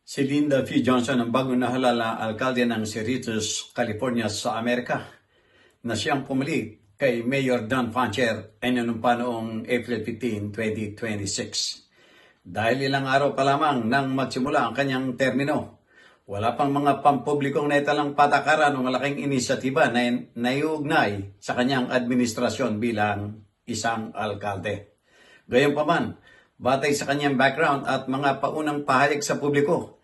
Si Linda P. Johnson ang bagong nahalal na alkalde ng Cerritos, California sa Amerika na siyang pumili kay Mayor Don Fancher ay nanumpa noong April 15, 2026. Dahil ilang araw pa lamang nang magsimula ang kanyang termino, wala pang mga pampublikong naitalang patakaran o malaking inisyatiba na naiugnay sa kanyang administrasyon bilang isang alkalde. Gayunpaman, batay sa kanyang background at mga paunang pahayag sa publiko,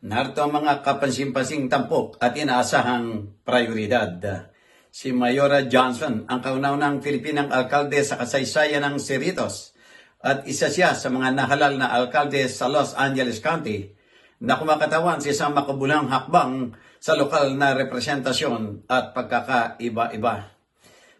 narito ang mga kapansin-pansing tampok at inaasahang prioridad. Si Mayora Johnson, ang kauna-unang Filipinang alkalde sa kasaysayan ng Cerritos at isa siya sa mga nahalal na alkalde sa Los Angeles County na kumakatawan sa isang makabulang hakbang sa lokal na representasyon at pagkakaiba-iba.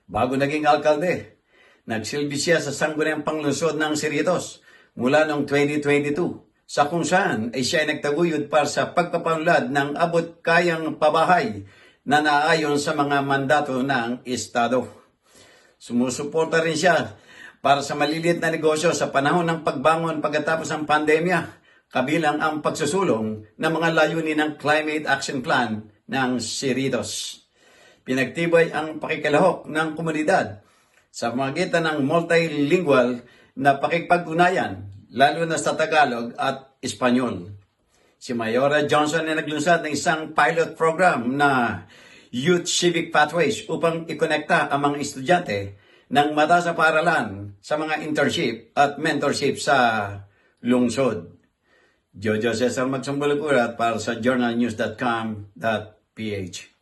Bago naging alkalde, nagsilbi siya sa sangguniang panglungsod ng Cerritos mula noong 2022 sa kung saan ay siya ay nagtaguyod para sa pagpapaunlad ng abot-kayang pabahay na naaayon sa mga mandato ng Estado. Sumusuporta rin siya para sa maliliit na negosyo sa panahon ng pagbangon pagkatapos ng pandemya, kabilang ang pagsusulong ng mga layunin ng Climate Action Plan ng Cerritos. Pinagtibay ang pakikilahok ng komunidad sa magitan ng multilingual na pakikipag-unayan, lalo na sa Tagalog at Espanyol. Si Mayora Johnson ay naglunsad ng isang pilot program na Youth Civic Pathways upang ikonekta ang mga estudyante ng mataas na paaralan sa mga internship at mentorship sa lungsod. Jojo Cesar Magsumbulukurat para sa journalnews.com.ph.